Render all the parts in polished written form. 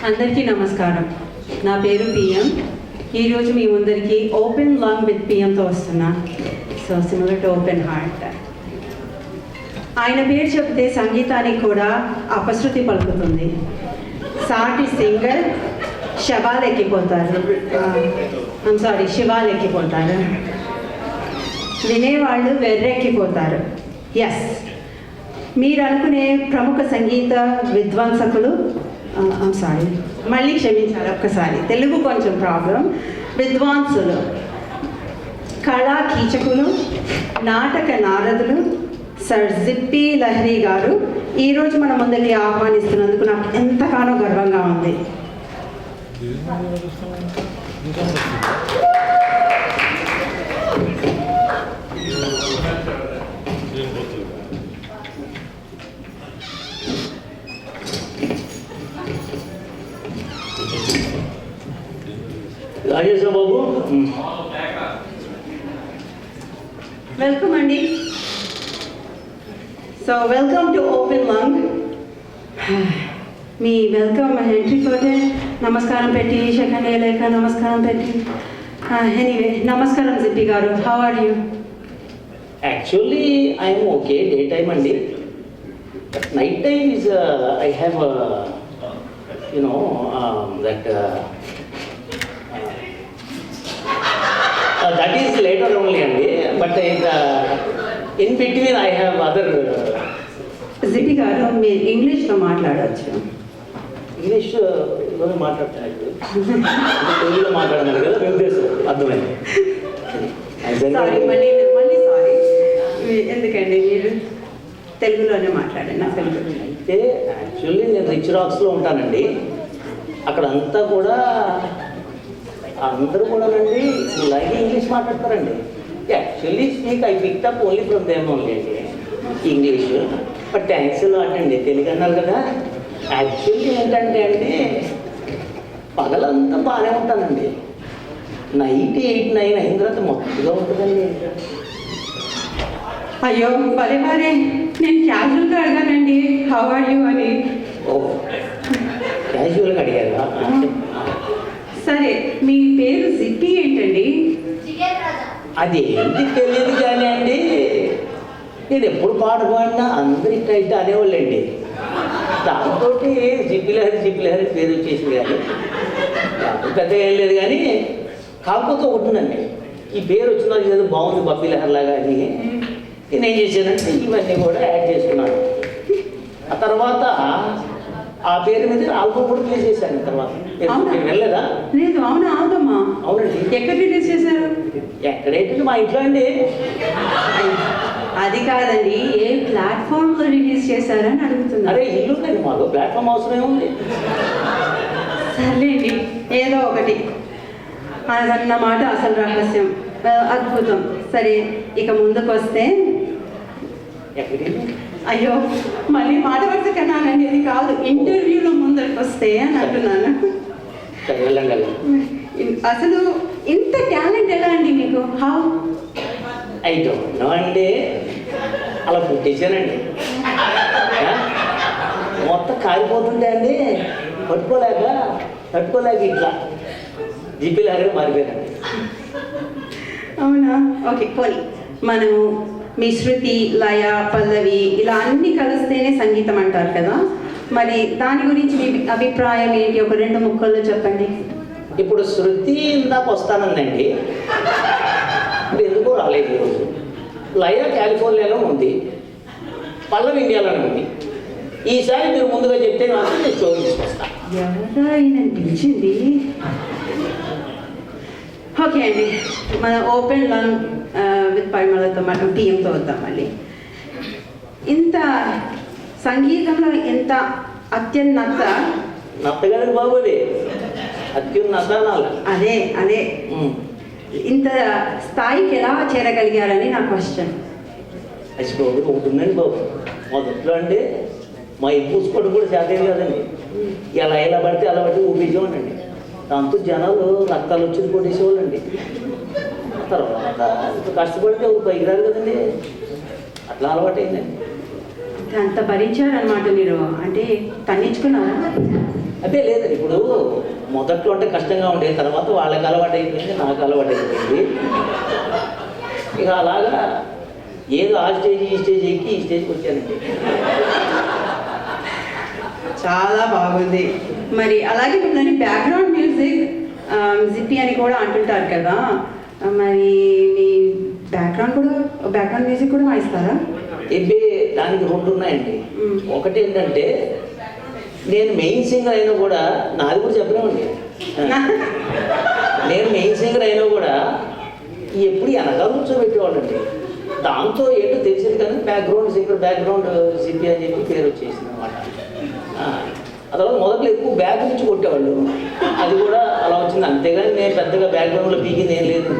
అందరికీ నమస్కారం. నా పేరు పిఎం. ఈరోజు మీ ముందరికి ఓపెన్ లంగ్ విత్ పిఎంతో వస్తున్నా. So similar to open heart. ఆయన పేరు చెప్తే సంగీతానికి కూడా అపశృతి పలుకుతుంది. సాటి సింగర్ శవాలెక్కిపోతారు. శివాలెక్కిపోతారు. వినేవాళ్ళు వెర్రెక్కిపోతారు. ఎస్, మీరు అనుకునే ప్రముఖ సంగీత విద్వాంసకులు, మళ్ళీ క్షమించాలి ఒక్కసారి, తెలుగు కొంచెం ప్రాబ్లం. విద్వాంసులు, కళా కీచకులు, నాటక నారదులు సర్ జిప్పి లహరి గారు ఈరోజు మన ముందరికి ఆహ్వానిస్తున్నందుకు నాకు ఎంతగానో గర్వంగా ఉంది. రాజేశ్వర బాబు, వెల్కమ్ అండి. So welcome to open lung. Me welcome entry తోటే నమస్కారం పెట్టి, సెకండ్ లేక నమస్కారం పెట్టి, ఎనీవే నమస్కారం జిప్పి గారు. How are you? Actually I'm okay, day time అండి. But night time is I have that is later only అండి. బట్ in between I have other. Jippi గారు, మీరు ఇంగ్లీష్లో మాట్లాడవచ్చు. ఇంగ్లీష్లో మాట్లాడుతున్నాడు, తెలుగులో మాట్లాడన్నారు కదా, మీ ఉద్దేశం అర్థమైంది. మళ్ళీ సారీ, ఎందుకండి మీరు తెలుగులోనే మాట్లాడండి. నాకు తెలుగు అయితే యాక్చువల్లీ నేను రిచ్ రాక్స్లో ఉంటానండి. అక్కడ అంతా కూడా అందరూ కూడానండి ఇలాగే ఇంగ్లీష్ మాట్లాడతారండి. Actually speak I picked up only from them only అండి ఇంగ్లీష్. బట్ థ్యాంక్స్ లాట్ అండి, తెలుగు అన్నారు కదా. యాక్చువల్లీ ఏంటంటే అండి, పగలంతా బాగానే ఉంటానండి. నైట్ 8, 9 అయిన తర్వాత మొత్తగా ఉంటుందండి. అయ్యో పదే పదే నేను క్యాజువల్గా అడిగానండి హౌ ఆర్ యూ అని. ఓ, క్యాజువల్గా అడిగారా? సరే, మీ పేరు జిప్పి ఏంటండి? అది ఏంటి తెలియదు కానీ అండి, నేను ఎప్పుడు పాట పాడినా అందరికి అయితే అనేవాళ్ళండి. దాంతో జిప్పిలహరి పేరు వచ్చేసింది. కానీ పెద్ద ఏం లేదు. కానీ కాకపోతే ఒకటిందండి, ఈ పేరు వచ్చినది ఏదో బాగుంది బప్పీలహరి లాగా అని నేనేం చేశానంటే ఇవన్నీ కూడా యాడ్ చేసుకున్నాను. ఆ తర్వాత ఆ పేరు మీద ఆల్బమ్ కూడా రిలీజ్ చేశాను. తర్వాత వెళ్ళలేదా? లేదు. అవునా? ఆల్బమా? అవునండి. ఎక్కడ రిలీజ్ చేశారు? ఎక్కడైతే మా ఇంట్లో అండి. అది కాదండి, ఏ ప్లాట్ఫామ్లో రిలీజ్ చేశారని అడుగుతున్నారు. అరే ఇల్లు ఉందండి మాకు, ప్లాట్ఫామ్ అవసరం ఏముంది. సర్లేండి, ఏదో ఒకటి అన్నమాట అసలు రహస్యం. అద్భుతం. సరే, ఇక ముందుకు వస్తే, అయ్యో మళ్ళీ మాట వరుస కన్నానండి, ఇది కాదు, ఇంటర్వ్యూలో ముందరికి వస్తే అని అంటున్నాను. అసలు ఇంత టాలెంట్ ఎలా అండి మీకు? హౌ? ఐ డోంట్ నో అండి, అలా పుట్టించానండి. మొత్తం కాలిపోతుంటే అండి తట్టుకోలేక ఇట్లా జిప్పిలాగా మారిపోయానండి. అవునా? ఓకే, పోనీ మనం మీ శృతి, లయ, పల్లవి ఇలా అన్నీ కలిస్తేనే సంగీతం అంటారు కదా. మరి దాని గురించి మీ అభిప్రాయం ఏంటి? ఒక 2 ముక్కల్లో చెప్పండి. ఇప్పుడు శృతి ఇందాక వస్తానందండి, ఇప్పుడు ఎందుకో రాలేదు ఈరోజు. లయ కాలిఫోర్నియాలో ఉంది, పల్లవి ఇండియాలోనే ఉంది. ఈసారి మీరు ముందుగా చెప్తే నాకు నేను స్టోరీ తీసుకొస్తాను. ఎవరైనా పిలిచింది? ఓకే అండి, మన ఓపెన్ లంగ్ విత్ పరిమళతో మనం టీఎంతో వద్దాం. మళ్ళీ ఇంత సంగీతంలో ఎంత అత్యున్నత నత్తగానే బాగోదే, అత్యున్నత అదే ఇంత స్థాయికి ఎలా చేరగలిగారని నా క్వశ్చన్. అది బాబు ఉంటుందండి బాబు. మొదట్లో అంటే మా పూసుకోవడం కూడా చేతేం కదండి. ఎలా పడితే అలా బట్టి ఊపించేవాడండి. దాంతో జనాలు రక్తాలు వచ్చి కొట్టేసేవాళ్ళండి. తర్వాత కష్టపడితే పైకి రాదు కదండి, అట్లా అలవాటు అయిందండి. అంత భరించారనమాట మీరు, అంటే తన్నించుకున్నారా? అదే లేదు, ఇప్పుడు మొదట్లో అంటే కష్టంగా ఉండేది, తర్వాత వాళ్ళకి అలవాటు అయిపోయింది, నాకు అలవాటు అయిపోయింది. ఇక అలాగా ఏదో ఆ స్టేజ్ ఈ స్టేజ్ ఎక్కి ఈ స్టేజ్కి వచ్చానండి. చాలా బాగుంది. మరి అలాగే ఇప్పుడు దాని బ్యాక్గ్రౌండ్ మ్యూజిక్ జిప్పి అని కూడా అంటుంటారు కదా, మరి మీ బ్యాక్గ్రౌండ్ మ్యూజిక్ కూడా వాయిస్తారా? ఇవే దానికి రెండు ఉన్నాయండి. ఒకటి ఏంటంటే నేను మెయిన్ సింగర్ అయినా కూడా, నాది కూడా చెప్పలేమండి, నేను మెయిన్ సింగర్ అయినా కూడా ఎప్పుడు వెనకాల కూర్చోబెట్టేవాళ్ళండి. దాంతో ఏంటో తెలిసింది కానీ బ్యాక్గ్రౌండ్ సింగర్, బ్యాక్గ్రౌండ్ జిప్పి అని చెప్పి పేరు వచ్చేసింది అనమాట. ఆ తర్వాత మొదట్లో ఎక్కువ బ్యాక్ నుంచి కొట్టేవాళ్ళు, అది కూడా అలా వచ్చింది. అంతేగాని నేను పెద్దగా బ్యాక్గ్రౌండ్లో పీకింది ఏం లేదు.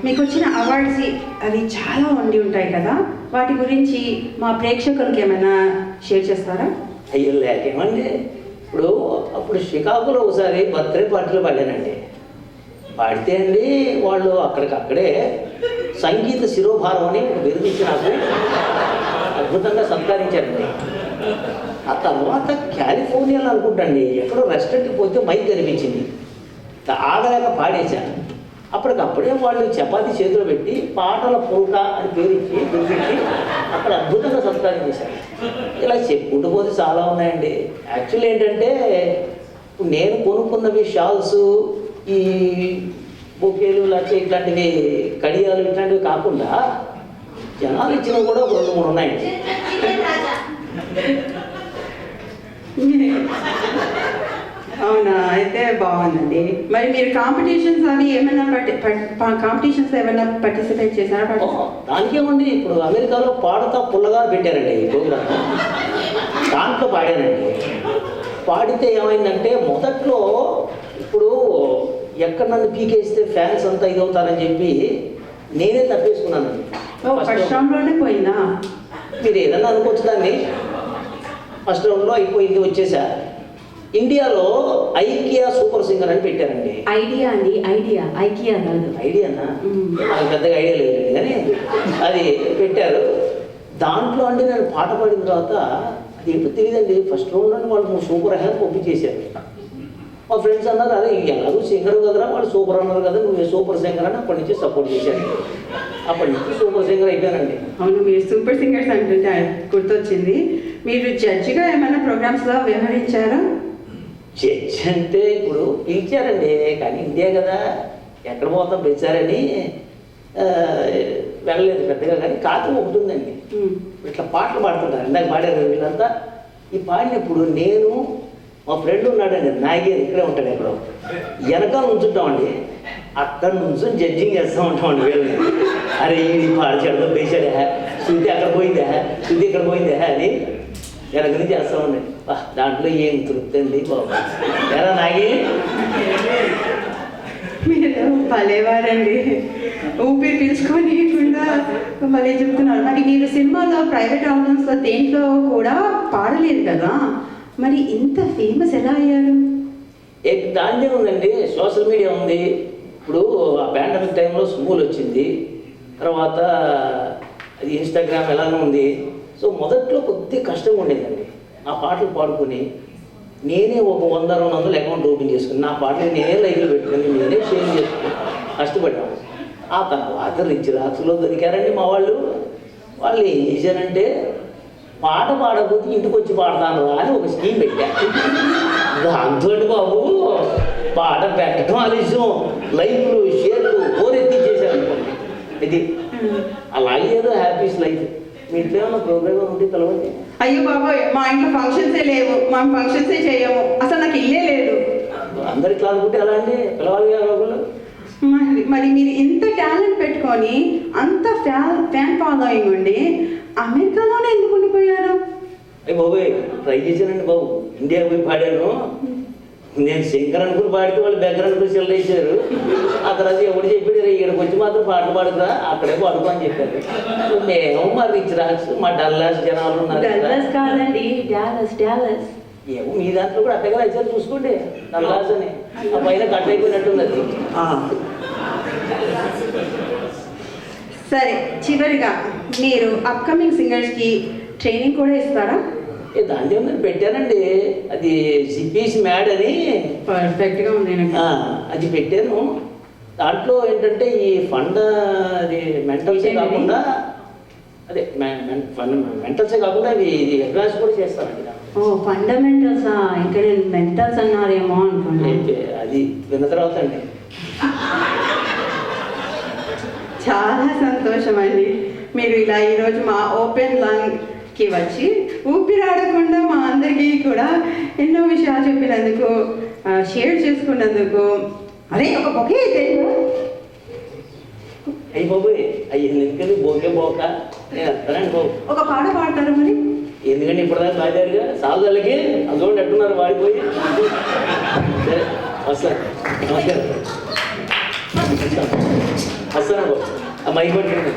మీకు వచ్చిన అవార్డ్స్ అవి చాలా ఉండి ఉంటాయి కదా, వాటి గురించి మా ప్రేక్షకులకి ఏమైనా షేర్ చేస్తారా? అయ్యో లేకేమండి, ఇప్పుడు అప్పుడు షికాగోలో ఒకసారి బర్త్డే పార్టీలో పాడానండి. పాడితే అండి వాళ్ళు అక్కడికక్కడే సంగీత శిరోభారం అని బిరుదించి నాకు అద్భుతంగా సత్కరించారండి. ఆ తర్వాత కాలిఫోర్నియాలో అనుకుంటాండి ఎక్కడో రెస్టారెంట్కి పోతే మైక్ కనిపించింది, ఆగలేక పాడేశాను. అప్పటికప్పుడే వాళ్ళు చపాతీ చేతిలో పెట్టి పాటల పుల్క అని పేరిచ్చి పిలిపించి అక్కడ అద్భుతంగా సత్కారం చేశారు. ఇలా చెప్పుకుంటూ పోతే చాలా ఉన్నాయండి. యాక్చువల్లీ ఏంటంటే నేను కొనుక్కున్నవి షాల్స్, ఈ బొకేలు, లేకపోతే ఇట్లాంటివి కడియాలు ఇట్లాంటివి కాకుండా జనాలు ఇచ్చినవి కూడా 2-3 ఉన్నాయండి. అవునా, అయితే బాగుందండి. మరి మీరు కాంపిటీషన్స్ అవి ఏమైనా పార్టిసిపేట్ చేశారా? దానికేమండి, ఇప్పుడు అమెరికాలో పాడుతా పుల్లగా పెట్టారండి ఈ ప్రోగ్రామ్, దాంట్లో పాడానండి. పాడితే ఏమైందంటే మొదట్లో ఇప్పుడు ఎక్కడ నన్ను పీకేస్తే ఫ్యాన్స్ అంతా ఇదవుతారని చెప్పి నేనే తప్పేసుకున్నానండి. ఫస్ట్ రౌండ్లోనే పోయిందా? మీరు ఏదన్నా అనుకోవచ్చు దాన్ని. ఫస్ట్ రౌండ్లో అయిపోయింది, వచ్చేసా. ఇండియాలో ఐకియా సూపర్ సింగర్ అని పెట్టారండి. ఐడియా అండి, ఐకియా కాదు. ఐడియానా? నాకు పెద్దగా ఐడియా లేదండి, కానీ అది పెట్టారు. దాంట్లో అంటే నేను పాట పాడిన తర్వాత అది ఎప్పుడు తెలియదండి, ఫస్ట్ రౌండ్లో వాళ్ళు సూపర్ హ్యాప్ పంపించేశారు. మా ఫ్రెండ్స్ అన్నారు, అదే ఎలాగో సింగర్ కదరా, వాళ్ళు సూపర్ అన్నారు కదా, నువ్వు సూపర్ సింగర్ అని అప్పటి నుంచి సపోర్ట్ చేశాను. అప్పటి నుంచి సూపర్ సింగర్ అయిపోయానండి. అవును, మీరు సూపర్ సింగర్స్ అంటుంటే గుర్తొచ్చింది, మీరు జడ్జిగా ఏమైనా ప్రోగ్రామ్స్లో వ్యవహరించారా? జడ్జి అంటే ఇప్పుడు పిలిచారండి, కానీ ఇండియా కదా ఎక్కడ పోతాం పిలిచారని వెళ్ళలేదు పెద్దగా. కానీ కాదు ఒకటి ఉందండి, ఇట్లా పాటలు పాడుతుంటారు, ఇందాక పాడారు వీళ్ళంతా. ఈ పాడినప్పుడు నేను మా ఫ్రెండ్ ఉన్నాడండి నాగేరు, ఇక్కడే ఉంటాడు, ఎక్కడో వెనకాల ఉంచుంటామండి. అక్కడ నుంచి జడ్జింగ్ చేస్తూ ఉంటామండి వీళ్ళని. అరే ఈ పాడు చెడతో పేసాడా, శృతి అక్కడ పోయిందా, శృతి ఇక్కడ పోయిందా అని వెనక నుంచి చేస్తామండి. దాంట్లో ఏం తృప్తి అండి బాబు. ఎలా నాగి మీరు భలేవారండి, ఊపిరి పీల్చుకోనియకుండా మళ్ళీ చెప్తున్నారు. మరి మీరు సినిమాలో, ప్రైవేట్ ఆల్బమ్స్లో దేంట్లో కూడా పాడలేదు కదా, మరి ఇంత ఫేమస్ ఎలా అయ్యారు? దాంట్లో ఉందండి, సోషల్ మీడియా ఉంది. ఇప్పుడు ఆ పాండమిక్ టైంలో స్కూల్ వచ్చింది, తర్వాత అది ఇన్స్టాగ్రామ్ ఎలాగో ఉంది. సో మొదట్లో కొద్దిగా కష్టంగా ఉండేదండి. ఆ పాటలు పాడుకొని నేనే ఒక 100-200 అకౌంట్ ఓపెన్ చేసుకుని నా పాటలు నేనే లైవ్లో పెట్టుకుని నేనే షేర్ చేసుకుని కష్టపడ్డాను. ఆ తర్వాత రిచ్ రాక్స్లో దొరికారండి మా వాళ్ళు. వాళ్ళు ఏం చేశారంటే పాట పాడకపోతే ఇంటికి వచ్చి పాడతాను అని ఒక స్కీమ్ పెట్టా. దాంతో బాబు పాట పెట్టడం ఆలస్యం, లైఫ్లు షేర్లు ఓరెత్తి చేశారనుకోండి. ఇది అలాగే ఏదో హ్యాపీస్ లైఫ్. మీ ఇంట్లో ఏమన్నా ప్రోగ్రామ్ ఉంటే తెలవండి. అయ్యో బాబోయ్, మా ఇంట్లో ఫంక్షన్సే లేవు, మా ఫంక్షన్సే చేయము, అసలు నాకు ఇల్లే లేదు. అందరు ఇట్లా అనుకుంటే ఎలా అండి, పిలవాలి వాళ్ళు. మరి మీరు ఇంత టాలెంట్ పెట్టుకొని అంత ఫ్యాన్ ఫాలోయింగ్ ఉండి అమెరికాలోనే ఎందుకు ఉండిపోయారు? అయ్యి బాబోయ్, ట్రై చేశానండి బాబు. ఇండియా పోయి పాడాను, నేను శంకర్ అనుకుని పాడితే వాళ్ళు బెగ్గర అనుకుని సెల్ వేసారు. ఆ తర్వాత ఎవరు చెప్పాడు, ఇక్కడికి వచ్చి మాత్రం పాటలు పాడుకురా, అక్కడే పాడుకో అని చెప్పారు. మేము మా రిచ్ రాక్స్, మా డల్లాస్ జనాలు ఉన్నారు. కాదండి, డాలస్. ఏమో మీ దాంట్లో కూడా అట్టగా వచ్చారు చూసుకోండి, డల్లాస్ అని. ఆ పైన కట్ అయిపోయినట్టుంది అది. సరే, చివరిగా మీరు అప్కమింగ్ సింగర్స్కి ట్రైనింగ్ కూడా ఇస్తారా? దాని ఏమన్నా పెట్టానండి, అది సిపీస్ మ్యాడ్ అని. పర్ఫెక్ట్గా ఉంది నాకు. అది పెట్టాను. దాంట్లో ఏంటంటే ఈ ఫండ్ అది మెంటల్సే కాకుండా అదే మెంటల్సే కాకుండా అవి ఇది అడ్వాన్స్ కూడా చేస్తానండి. ఓ ఫండమెంటల్సా? ఇక్కడ నేను మెంటల్స్ అన్నారేమో అనుకున్నాను. అది విన్న తర్వాత అండి. చాలా సంతోషం అండి, మీరు ఇలా ఈరోజు మా ఓపెన్ లంగ్కి వచ్చి ఊపిరాడకుండా మా అందరికీ కూడా ఎన్నో విషయాలు చెప్పినందుకు, షేర్ చేసుకున్నందుకు. అరే ఒక బొకే అయితే అయ్యి బాబు, అయ్యి ఎందుకని బోకే పోక నేను వస్తానండి బాబు. ఒక పాట పాడతారు మరి? ఎందుకంటే ఇప్పటిదాకా బాగారుగా సాగుదలకి అదొకటి ఎట్టున్నారు వాడిపోయి. సరే వస్తాను, నమస్కారం. వస్తాను బాబు, ఆ మైక్ పట్టుకుంటాను.